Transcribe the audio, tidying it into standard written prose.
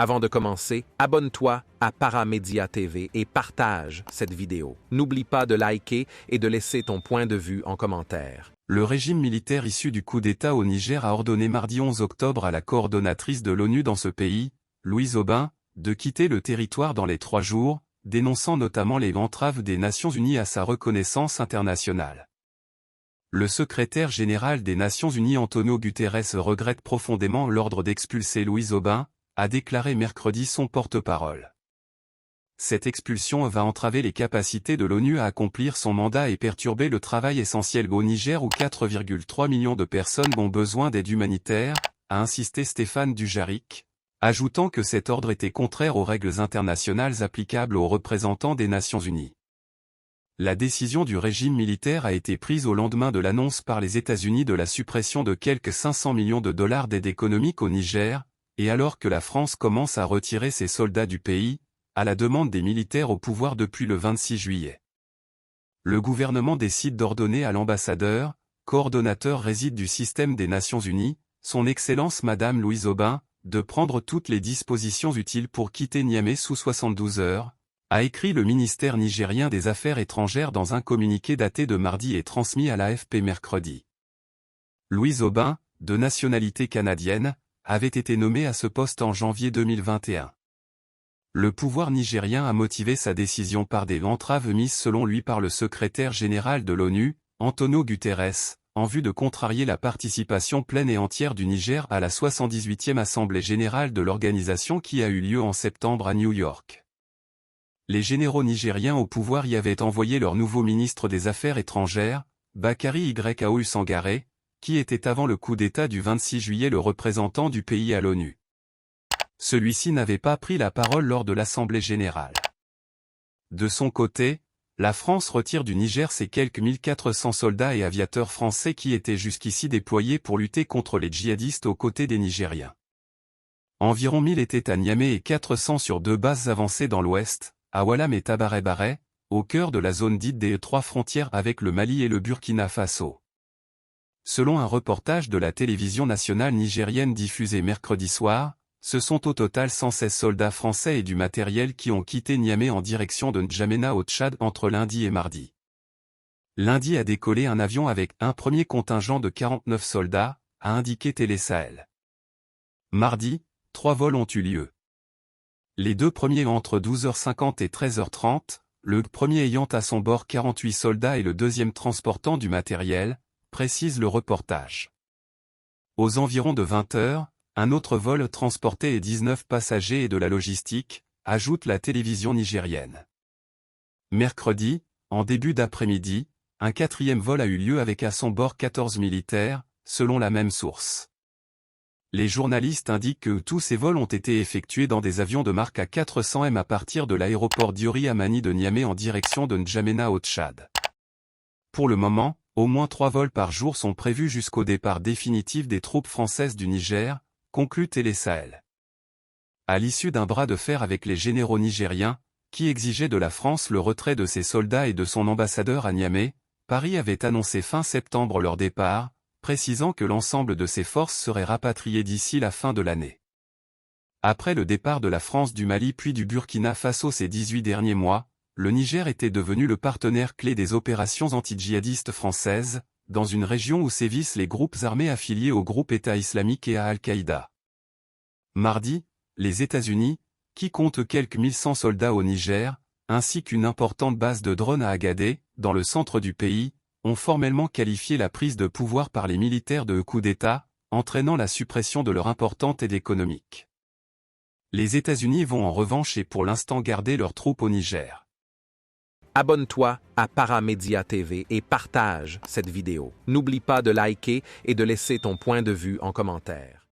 Avant de commencer, abonne-toi à Paramédia TV et partage cette vidéo. N'oublie pas de liker et de laisser ton point de vue en commentaire. Le régime militaire issu du coup d'État au Niger a ordonné mardi 11 octobre à la coordonnatrice de l'ONU dans ce pays, Louise Aubin, de quitter le territoire dans les 3 jours, dénonçant notamment les entraves des Nations Unies à sa reconnaissance internationale. Le secrétaire général des Nations Unies Antonio Guterres regrette profondément l'ordre d'expulser Louise Aubin, a déclaré mercredi son porte-parole. Cette expulsion va entraver les capacités de l'ONU à accomplir son mandat et perturber le travail essentiel au Niger où 4,3 millions de personnes ont besoin d'aide humanitaire, a insisté Stéphane Dujarric, ajoutant que cet ordre était contraire aux règles internationales applicables aux représentants des Nations Unies. La décision du régime militaire a été prise au lendemain de l'annonce par les États-Unis de la suppression de quelques 500 millions de dollars d'aide économique au Niger, et alors que la France commence à retirer ses soldats du pays, à la demande des militaires au pouvoir depuis le 26 juillet. Le gouvernement décide d'ordonner à l'ambassadeur, coordonnateur réside du système des Nations Unies, son Excellence Madame Louise Aubin, de prendre toutes les dispositions utiles pour quitter Niamey sous 72 heures, a écrit le ministère nigérien des Affaires étrangères dans un communiqué daté de mardi et transmis à l'AFP mercredi. Louise Aubin, de nationalité canadienne, avait été nommée à ce poste en janvier 2021. Le pouvoir nigérien a motivé sa décision par des entraves mises selon lui par le secrétaire général de l'ONU, Antonio Guterres, en vue de contrarier la participation pleine et entière du Niger à la 78e Assemblée générale de l'organisation qui a eu lieu en septembre à New York. Les généraux nigériens au pouvoir y avaient envoyé leur nouveau ministre des Affaires étrangères, Bakary Yaou Sangaré, qui était avant le coup d'État du 26 juillet le représentant du pays à l'ONU. Celui-ci n'avait pas pris la parole lors de l'Assemblée générale. De son côté, la France retire du Niger ses quelques 1400 soldats et aviateurs français qui étaient jusqu'ici déployés pour lutter contre les djihadistes aux côtés des Nigériens. Environ 1000 étaient à Niamey et 400 sur 2 bases avancées dans l'ouest, à Oualam et Tabaré-Baré, au cœur de la zone dite des 3 frontières avec le Mali et le Burkina Faso. Selon un reportage de la télévision nationale nigérienne diffusé mercredi soir, ce sont au total 116 soldats français et du matériel qui ont quitté Niamey en direction de N'Djamena au Tchad entre lundi et mardi. Lundi a décollé un avion avec un premier contingent de 49 soldats, a indiqué Télé Sahel. Mardi, 3 vols ont eu lieu. Les 2 premiers entre 12h50 et 13h30, le premier ayant à son bord 48 soldats et le deuxième transportant du matériel, précise le reportage. Aux environs de 20h, un autre vol transportait 19 passagers et de la logistique, ajoute la télévision nigérienne. Mercredi, en début d'après-midi, un 4e vol a eu lieu avec à son bord 14 militaires, selon la même source. Les journalistes indiquent que tous ces vols ont été effectués dans des avions de marque A400M à partir de l'aéroport Diori Amani de Niamey en direction de N'Djamena au Tchad. Pour le moment, au moins 3 vols par jour sont prévus jusqu'au départ définitif des troupes françaises du Niger, conclut Télé Sahel. À l'issue d'un bras de fer avec les généraux nigériens, qui exigeaient de la France le retrait de ses soldats et de son ambassadeur à Niamey, Paris avait annoncé fin septembre leur départ, précisant que l'ensemble de ses forces seraient rapatriées d'ici la fin de l'année. Après le départ de la France du Mali puis du Burkina Faso ces 18 derniers mois, le Niger était devenu le partenaire clé des opérations anti-djihadistes françaises, dans une région où sévissent les groupes armés affiliés au groupe État islamique et à Al-Qaïda. Mardi, les États-Unis, qui comptent quelques 1100 soldats au Niger, ainsi qu'une importante base de drones à Agadez, dans le centre du pays, ont formellement qualifié la prise de pouvoir par les militaires de coup d'État, entraînant la suppression de leur importante aide économique. Les États-Unis vont en revanche et pour l'instant garder leurs troupes au Niger. Abonne-toi à Paramédia TV et partage cette vidéo. N'oublie pas de liker et de laisser ton point de vue en commentaire.